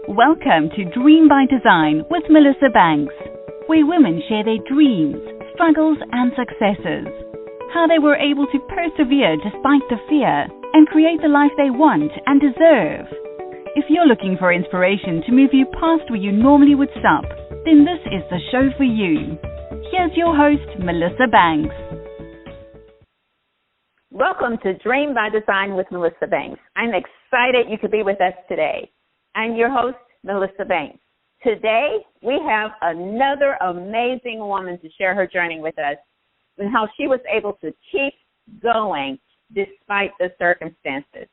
Welcome to Dream by Design with Melissa Banks, where women share their dreams, struggles, and successes. How they were able to persevere despite the fear and create the life they want and deserve. If you're looking for inspiration to move you past where you normally would stop, then this is the show for you. Here's your host, Melissa Banks. Welcome to Dream by Design with Melissa Banks. I'm excited you could be with us today. I'm your host, Melissa Banks. Today, we have another amazing woman to share her journey with us and how she was able to keep going despite the circumstances.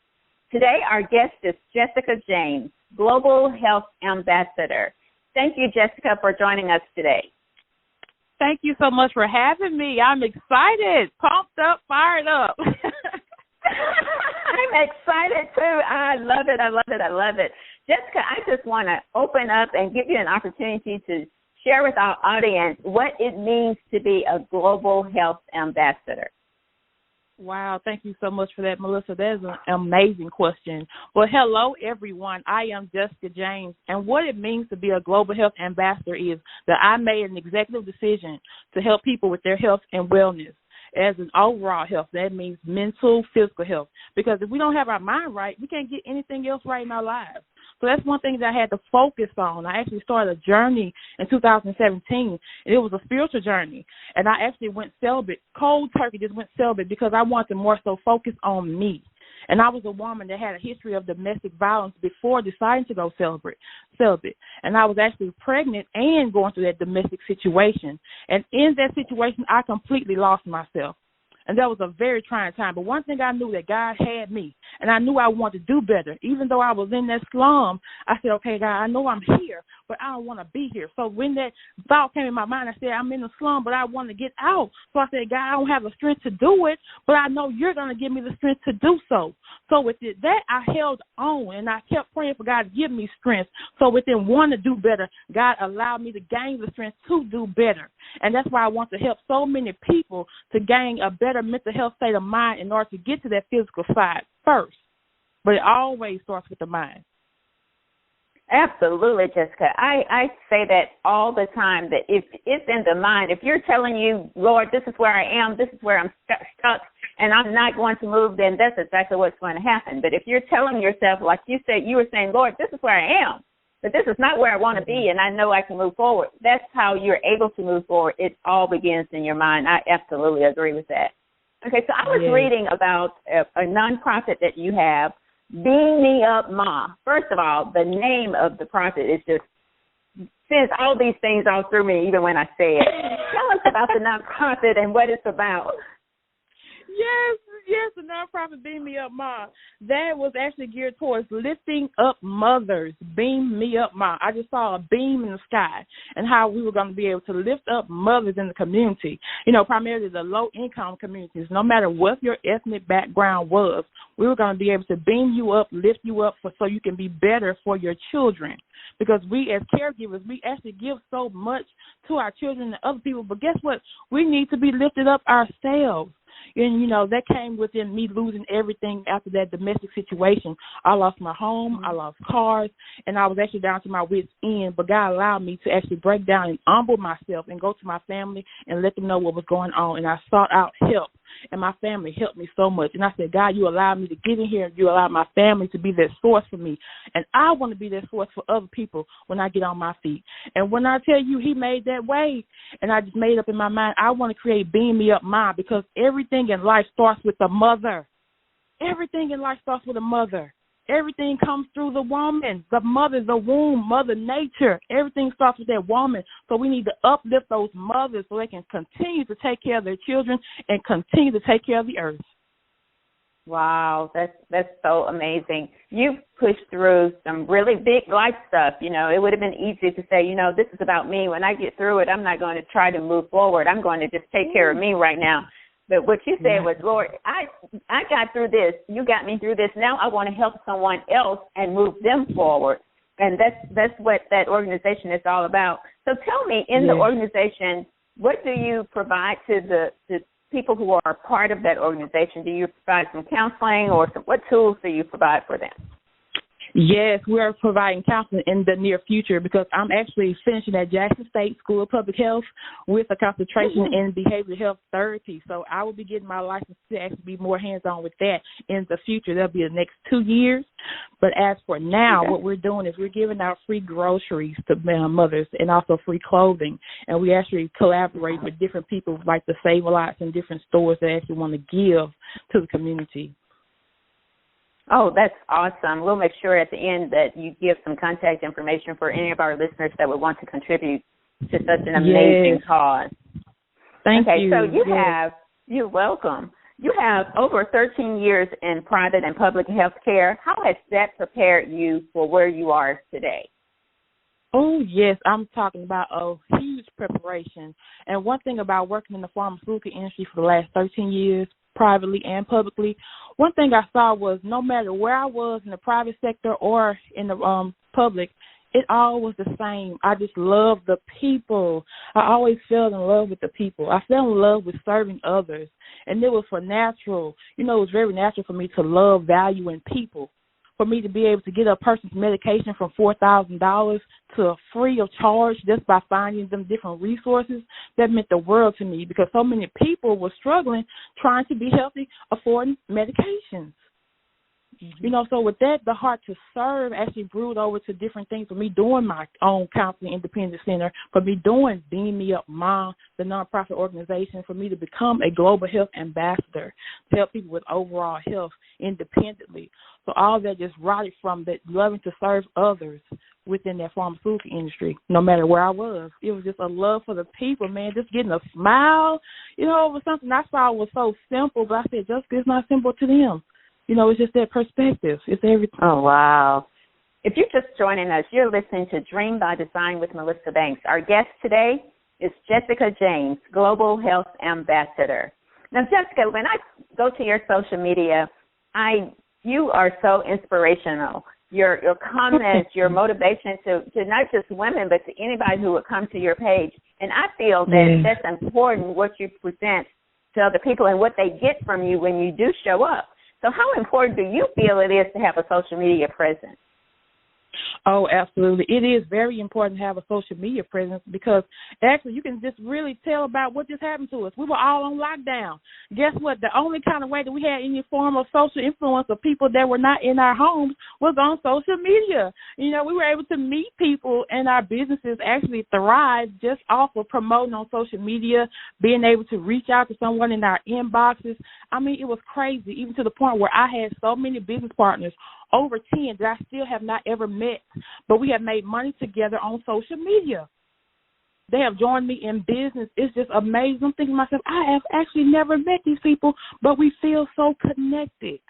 Today, our guest is Jessica James, Global Health Ambassador. Thank you, Jessica, for joining us today. Thank you so much for having me. I'm excited, pumped up, fired up. I'm excited, too. I love it. Jessica, I just want to open up and give you an opportunity to share with our audience what it means to be a global health ambassador. Wow, thank you so much for that, Melissa. That is an amazing question. Well, hello, everyone. I am Jessica James, and what it means to be a global health ambassador is that I made an executive decision to help people with their health and wellness. As an overall health, that means mental, physical health. Because if we don't have our mind right, we can't get anything else right in our lives. So that's one thing that I had to focus on. I actually started a journey in 2017, and it was a spiritual journey. And I actually went celibate, cold turkey, just went celibate because I wanted to more so focus on me. And I was a woman that had a history of domestic violence before deciding to go celibate. And I was actually pregnant and going through that domestic situation. And in that situation, I completely lost myself. And that was a very trying time. But one thing I knew that God had me, and I knew I wanted to do better. Even though I was in that slum, I said, okay, God, I know I'm here, but I don't want to be here. So when that thought came in my mind, I said, I'm in the slum, but I want to get out. So I said, God, I don't have the strength to do it, but I know you're going to give me the strength to do so. So with that, I held on, and I kept praying for God to give me strength. So within wanting to do better, God allowed me to gain the strength to do better. And that's why I want to help so many people to gain a better mental health state of mind in order to get to that physical side first. But it always starts with the mind. Absolutely, Jessica. I say that all the time, that if it's in the mind, if you're telling you, Lord, this is where I am, this is where I'm stuck, and I'm not going to move, then that's exactly what's going to happen. But if you're telling yourself, like you said, you were saying, Lord, this is where I am, but this is not where I want to be, and I know I can move forward. That's how you're able to move forward. It all begins in your mind. I absolutely agree with that. Okay, so I was reading about a nonprofit that you have, Beam Me Up Ma. First of all, the name of the profit is just sends all these things all through me, even when I say it. Tell us about the nonprofit and what it's about. Yes, the nonprofit Beam Me Up Ma. That was actually geared towards lifting up mothers. Beam Me Up Ma. I just saw a beam in the sky and how we were going to be able to lift up mothers in the community, primarily the low-income communities. No matter what your ethnic background was, we were going to be able to beam you up, lift you up so you can be better for your children. Because we as caregivers, we actually give so much to our children and other people. But guess what? We need to be lifted up ourselves. And, that came within me losing everything after that domestic situation. I lost my home, I lost cars, and I was actually down to my wits' end. But God allowed me to actually break down and humble myself and go to my family and let them know what was going on. And I sought out help, and my family helped me so much. And I said, God, you allowed me to get in here. You allowed my family to be that source for me. And I want to be that source for other people when I get on my feet. And when I tell you he made that way, and I just made up in my mind, I want to create Beam Me Up Mine, because everything in life starts with the mother. Everything in life starts with a mother. Everything comes through the woman, the mother, the womb, Mother Nature. Everything starts with that woman. So we need to uplift those mothers so they can continue to take care of their children and continue to take care of the earth. Wow, that's so amazing. You've pushed through some really big life stuff. It would have been easy to say, this is about me. When I get through it, I'm not going to try to move forward. I'm going to just take care of me right now. But what you said was, Lord, I got through this. You got me through this. Now I want to help someone else and move them forward. And that's what that organization is all about. So tell me, in the organization, what do you provide to the people who are part of that organization? Do you provide some counseling, or what tools do you provide for them? Yes, we are providing counseling in the near future because I'm actually finishing at Jackson State School of Public Health with a concentration in behavioral health therapy. So I will be getting my license to actually be more hands-on with that in the future. That'll be the next 2 years. But as for now, what we're doing is we're giving out free groceries to mothers and also free clothing. And we actually collaborate with different people like the Save-A-Lots and different stores that actually want to give to the community. Oh, that's awesome. We'll make sure at the end that you give some contact information for any of our listeners that would want to contribute to such an amazing cause. Thank you. Okay, so you're welcome. You have over 13 years in private and public health care. How has that prepared you for where you are today? Oh, yes, I'm talking about a huge preparation. And one thing about working in the pharmaceutical industry for the last 13 years, privately and publicly, one thing I saw was no matter where I was in the private sector or in the public, it all was the same. I just loved the people. I always fell in love with the people. I fell in love with serving others. And it was natural. It was very natural for me to love valuing people. For me to be able to get a person's medication from $4,000 to free of charge just by finding them different resources, that meant the world to me because so many people were struggling trying to be healthy, affording medications. So with that, the heart to serve actually brewed over to different things for me doing my own counseling independent center, for me doing Beam Me Up Mom, the nonprofit organization, for me to become a global health ambassador to help people with overall health independently. So all that just rotted from that loving to serve others within that pharmaceutical industry, no matter where I was. It was just a love for the people, man, just getting a smile, over something I saw was so simple, but I said, just it's not simple to them. It's just that perspective. It's everything. Oh, wow. If you're just joining us, you're listening to Dream by Design with Melissa Banks. Our guest today is Jessica James, Global Health Ambassador. Now, Jessica, when I go to your social media, you are so inspirational. Your comments, your motivation to not just women, but to anybody who would come to your page. And I feel that that's important, what you present to other people and what they get from you when you do show up. So how important do you feel it is to have a social media presence? Oh, absolutely. It is very important to have a social media presence because actually you can just really tell about what just happened to us. We were all on lockdown. Guess what? The only kind of way that we had any form of social influence of people that were not in our homes was on social media. We were able to meet people and our businesses actually thrive just off of promoting on social media, being able to reach out to someone in our inboxes. I mean, it was crazy, even to the point where I had so many business partners, over 10 that I still have not ever met, but we have made money together on social media. They have joined me in business. It's just amazing. I'm thinking to myself, I have actually never met these people, but we feel so connected.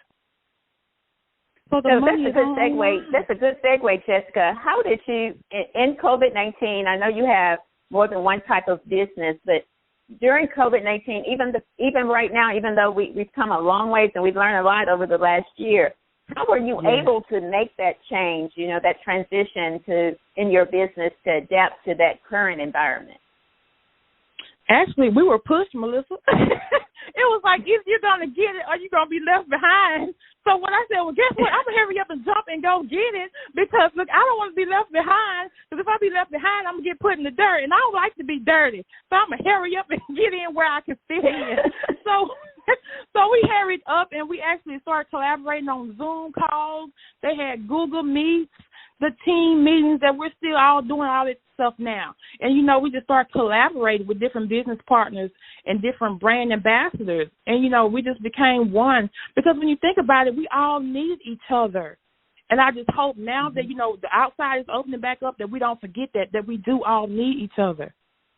So that's a good segue. That's a good segue, Jessica. How did you, in COVID-19, I know you have more than one type of business, but during COVID-19, even right now, even though we've come a long ways and we've learned a lot over the last year, how were you able to make that change, that transition in your business to adapt to that current environment? Actually, we were pushed, Melissa. It was like, either you're going to get it or you're going to be left behind. So when I said, well, guess what? I'm going to hurry up and jump and go get it because, look, I don't want to be left behind because if I be left behind, I'm going to get put in the dirt, and I don't like to be dirty. So I'm going to hurry up and get in where I can fit in. So we hurried up, and we actually started collaborating on Zoom calls. They had Google Meets, the team meetings that we're still all doing all this stuff now. And, we just started collaborating with different business partners and different brand ambassadors. And, we just became one because when you think about it, we all need each other. And I just hope now that, the outside is opening back up, that we don't forget that we do all need each other.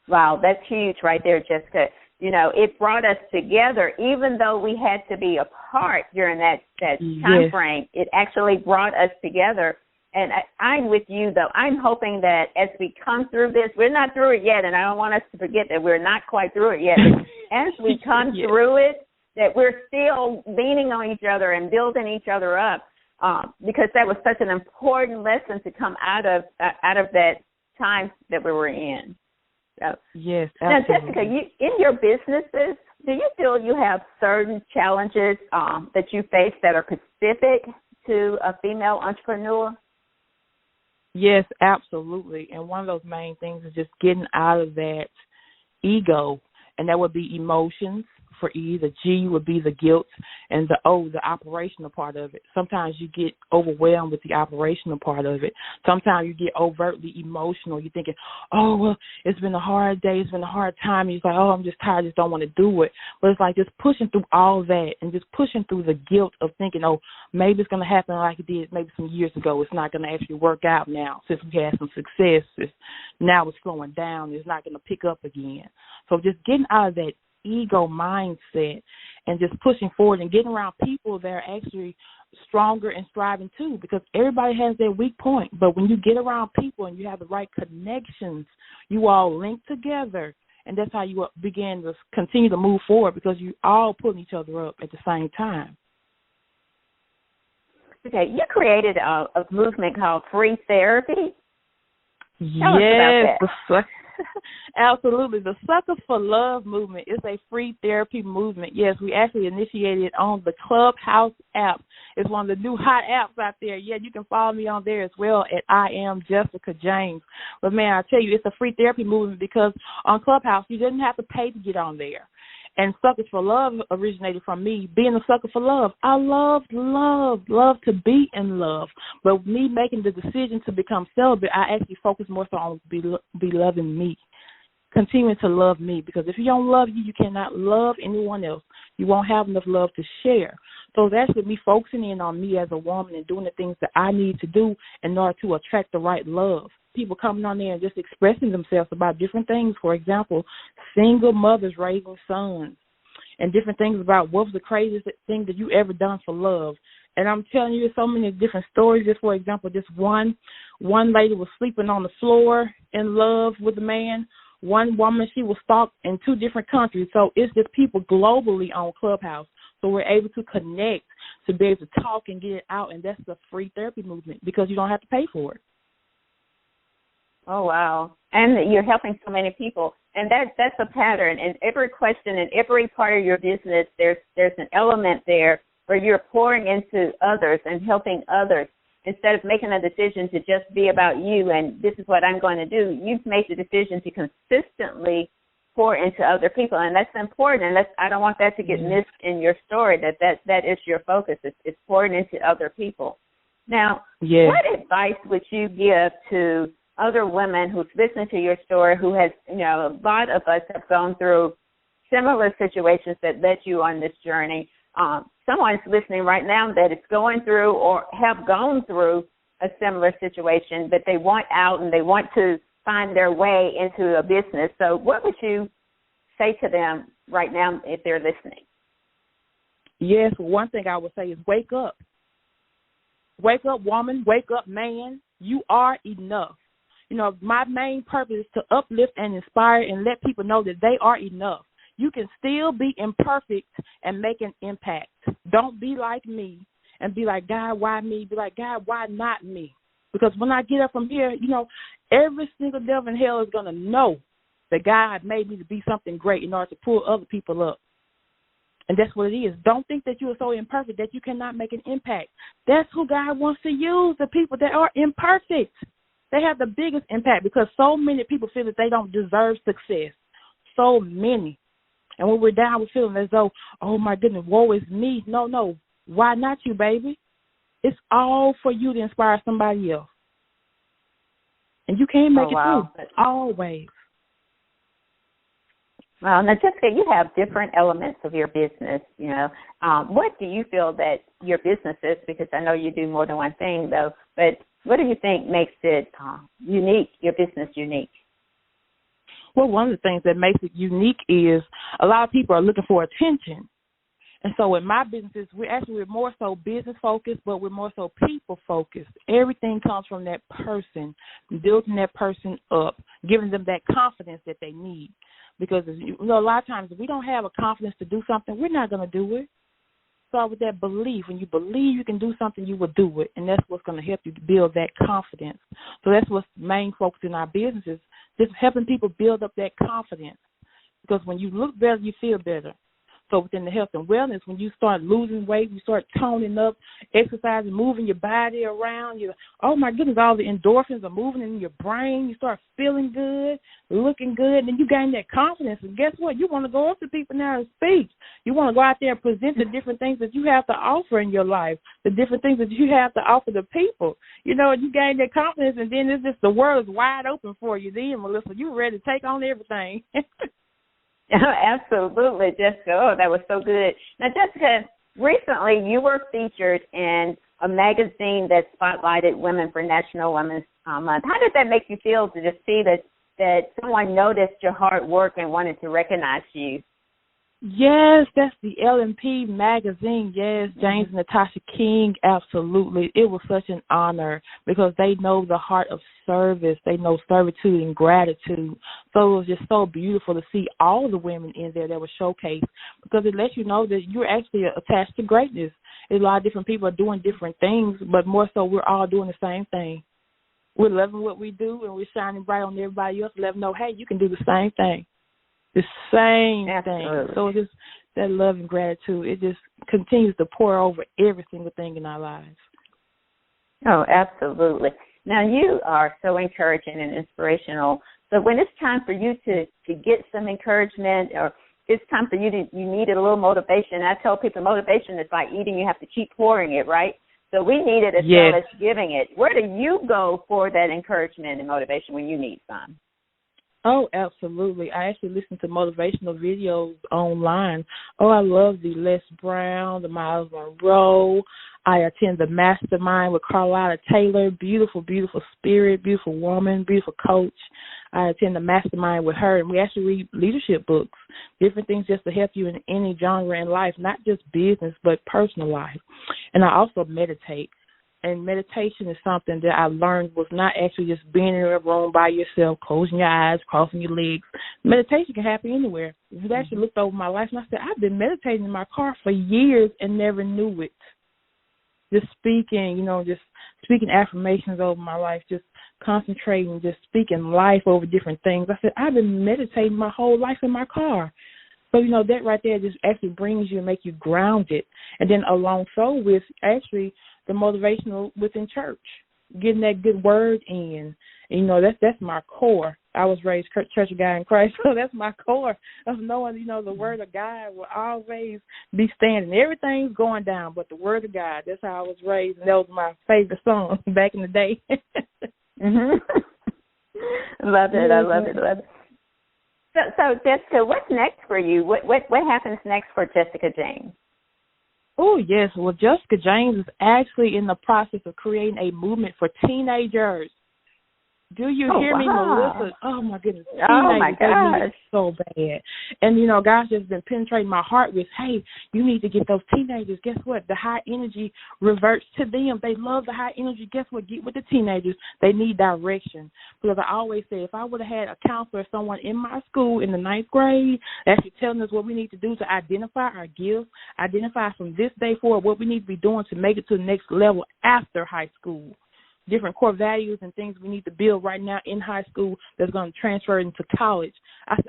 Wow, that's huge right there, Jessica. It brought us together, even though we had to be apart during that time frame. It actually brought us together. And I'm with you, though. I'm hoping that as we come through this, we're not through it yet, and I don't want us to forget that we're not quite through it yet. As we come through it, that we're still leaning on each other and building each other up, because that was such an important lesson to come out of that time that we were in. So, yes, absolutely. Now, Jessica, in your businesses, do you feel you have certain challenges that you face that are specific to a female entrepreneur? Yes, absolutely. And one of those main things is just getting out of that ego, and that would be emotions. For E, the G would be the guilt, and the O, the operational part of it. Sometimes you get overwhelmed with the operational part of it. Sometimes you get overtly emotional. You're thinking, oh, well, it's been a hard day. It's been a hard time. And you're like, oh, I'm just tired. I just don't want to do it. But it's like just pushing through all that and just pushing through the guilt of thinking, oh, maybe it's going to happen like it did maybe some years ago. It's not going to actually work out now since we had some success. Now it's slowing down. It's not going to pick up again. So just getting out of that ego mindset and just pushing forward and getting around people that are actually stronger and striving too, because everybody has their weak point. But when you get around people and you have the right connections, you all link together, and that's how you begin to continue to move forward, because you all pulling each other up at the same time. Okay, you created a movement called Free Therapy. Tell us Yes, about that. Absolutely. The Suckers for Love movement is a free therapy movement. Yes, we actually initiated it on the Clubhouse app. It's one of the new hot apps out there. Yeah, you can follow me on there as well at I Am Jessica James. But, man, I tell you, it's a free therapy movement because on Clubhouse, you didn't have to pay to get on there. And Suckers for Love originated from me being a sucker for love. I love to be in love. But me making the decision to become celibate, I actually focus more so on be loving me, continuing to love me. Because if you don't love you cannot love anyone else. You won't have enough love to share. So that's with me focusing in on me as a woman and doing the things that I need to do in order to attract the right love. People coming on there and just expressing themselves about different things. For example, single mothers raising sons, and different things about what was the craziest thing that you ever done for love. And I'm telling you, so many different stories. Just for example, just one lady was sleeping on the floor in love with a man. One woman, she was stalked in 2 different countries. So it's just people globally on Clubhouse. So we're able to connect, to be able to talk and get it out, and that's the free therapy movement because you don't have to pay for it. Oh, wow. And you're helping so many people. And that's a pattern. In every question, in every part of your business, there's an element there where you're pouring into others and helping others. Instead of making a decision to just be about you and this is what I'm going to do, you've made the decision to consistently pour into other people. And that's important. And I don't want that to get missed in your story, that is your focus. It's pouring into other people. Now, what advice would you give to other women who's listening to your story, who has, a lot of us have gone through similar situations that led you on this journey. Someone's listening right now that is going through or have gone through a similar situation, but they want out and they want to find their way into a business. So what would you say to them right now if they're listening? Yes, one thing I would say is wake up. Wake up, woman. Wake up, man. You are enough. My main purpose is to uplift and inspire and let people know that they are enough. You can still be imperfect and make an impact. Don't be like me and be like, God, why me? Be like, God, why not me? Because when I get up from here, every single devil in hell is going to know that God made me to be something great in order to pull other people up. And that's what it is. Don't think that you are so imperfect that you cannot make an impact. That's who God wants to use, the people that are imperfect. They have the biggest impact because so many people feel that they don't deserve success. So many. And when we're down, we're feeling as though, oh, my goodness, woe is me. No. Why not you, baby? It's all for you to inspire somebody else. And you can make it through, always. Well, now, Jessica, you have different elements of your business, What do you feel that your business is? Because I know you do more than one thing, though. But what do you think makes it unique, your business unique? Well, one of the things that makes it unique is a lot of people are looking for attention. And so in my businesses, we're more so business-focused, but we're more so people-focused. Everything comes from that person, building that person up, giving them that confidence that they need. Because, a lot of times if we don't have a confidence to do something, we're not going to do it. Start with that belief. When you believe you can do something, you will do it. And that's what's going to help you to build that confidence. So that's what's the main focus in our businesses, just helping people build up that confidence. Because when you look better, you feel better. So within the health and wellness, when you start losing weight, you start toning up, exercising, moving your body around, oh my goodness, all the endorphins are moving in your brain. You start feeling good, looking good, and then you gain that confidence. And guess what? You want to go up to people now and speak. You want to go out there and present the different things that you have to offer in your life, the different things that you have to offer the people. You gain that confidence, and then it's just the world is wide open for you. Then, Melissa, you're ready to take on everything. Absolutely, Jessica. Oh, that was so good. Now, Jessica, recently you were featured in a magazine that spotlighted women for National Women's Month. How did that make you feel to just see that someone noticed your hard work and wanted to recognize you? Yes, that's the LMP magazine. Yes, James and Natasha King, absolutely. It was such an honor because they know the heart of service. They know servitude and gratitude. So it was just so beautiful to see all the women in there that were showcased because it lets you know that you're actually attached to greatness. A lot of different people are doing different things, but more so we're all doing the same thing. We're loving what we do and we're shining bright on everybody else to let them know, hey, you can do the same thing. The same Absolutely. thing. So just that love and gratitude, it just continues to pour over every single thing in our lives. Oh, absolutely. Now, you are so encouraging and inspirational. So when it's time for you to get some encouragement or it's time for you needed a little motivation. I tell people motivation is like eating. You have to keep pouring it, right? So we need it as well as giving it. Where do you go for that encouragement and motivation when you need some? Oh, absolutely. I actually listen to motivational videos online. Oh, I love the Les Brown, the Miles Monroe. I attend the Mastermind with Carlotta Taylor. Beautiful, beautiful spirit, beautiful woman, beautiful coach. I attend the Mastermind with her, and we actually read leadership books, different things just to help you in any genre in life, not just business, but personal life. And I also meditate. And meditation is something that I learned was not actually just being in a room by yourself, closing your eyes, crossing your legs. Meditation can happen anywhere. I actually looked over my life and I said, I've been meditating in my car for years and never knew it. Just speaking, just speaking affirmations over my life, just concentrating, just speaking life over different things. I said, I've been meditating my whole life in my car. So, that right there just actually brings you and make you grounded. And then along so with actually the motivational within church, getting that good word in. And, that's my core. I was raised Church of God in Christ, so that's my core of knowing, the word of God will always be standing. Everything's going down, but the word of God, that's how I was raised, and that was my favorite song back in the day. Mm-hmm. Love it. I love it. So, Jessica, what's next for you? What happens next for Jessica James? Oh, yes. Well, Jessica James is actually in the process of creating a movement for teenagers. Do you hear me, Melissa? Oh, my goodness. Oh, my gosh. So bad. And, God's just been penetrating my heart with, hey, you need to get those teenagers. Guess what? The high energy reverts to them. They love the high energy. Guess what? Get with the teenagers. They need direction. Because I always say, if I would have had a counselor or someone in my school in the 9th grade actually telling us what we need to do to identify our gifts, identify from this day forward what we need to be doing to make it to the next level after high school. Different core values and things we need to build right now in high school that's going to transfer into college.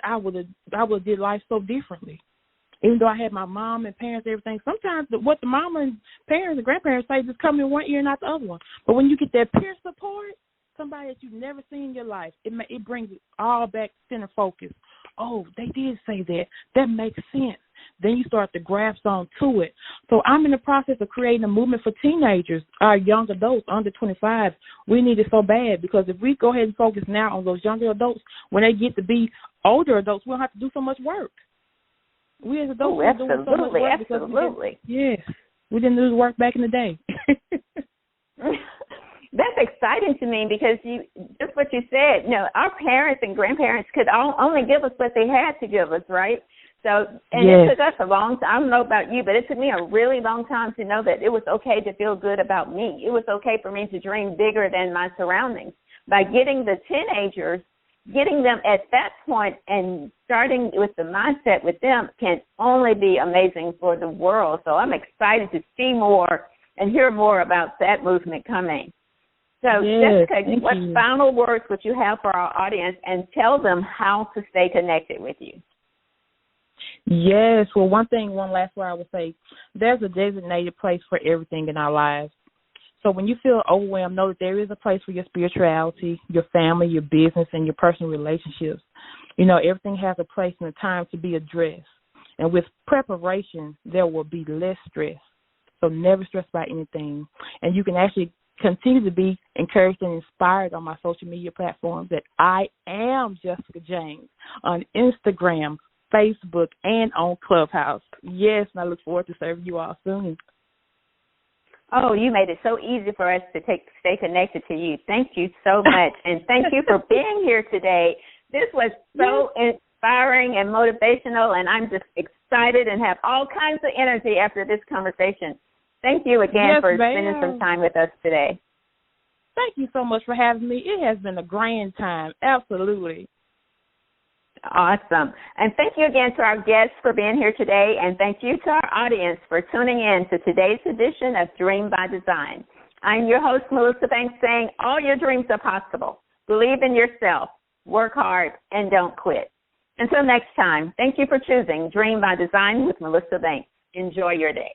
I would have did life so differently. Even though I had my mom and parents and everything, sometimes what the mama and parents and grandparents say just come in one ear and not the other one. But when you get that peer support, somebody that you've never seen in your life, it brings it all back center focus. Oh, they did say that. That makes sense. Then you start to grasp on to it. So I'm in the process of creating a movement for teenagers, our young adults under 25. We need it so bad because if we go ahead and focus now on those younger adults, when they get to be older adults, we don't have to do so much work. We as adults are doing so much work because we didn't do the work back in the day. That's exciting to me because just what you said, our parents and grandparents could only give us what they had to give us, right? So, it took us a long time. I don't know about you, but it took me a really long time to know that it was okay to feel good about me. It was okay for me to dream bigger than my surroundings. By getting the teenagers, getting them at that point and starting with the mindset with them can only be amazing for the world. So I'm excited to see more and hear more about that movement coming. So, Jessica, what final words would you have for our audience and tell them how to stay connected with you? Yes. Well, one last word I would say, there's a designated place for everything in our lives. So when you feel overwhelmed, know that there is a place for your spirituality, your family, your business, and your personal relationships. You know, everything has a place and a time to be addressed. And with preparation, there will be less stress. So never stress about anything. And you can actually continue to be encouraged and inspired on my social media platforms that I am Jessica James on Instagram, Facebook, and on Clubhouse. Yes, and I look forward to serving you all soon. Oh, you made it so easy for us to stay connected to you. Thank you so much. And thank you for being here today. This was so inspiring and motivational, and I'm just excited and have all kinds of energy after this conversation. Thank you again for spending some time with us today. Thank you so much for having me. It has been a grand time. Absolutely. Awesome. And thank you again to our guests for being here today, and thank you to our audience for tuning in to today's edition of Dream by Design. I'm your host, Melissa Banks, saying all your dreams are possible. Believe in yourself, work hard, and don't quit. Until next time, thank you for choosing Dream by Design with Melissa Banks. Enjoy your day.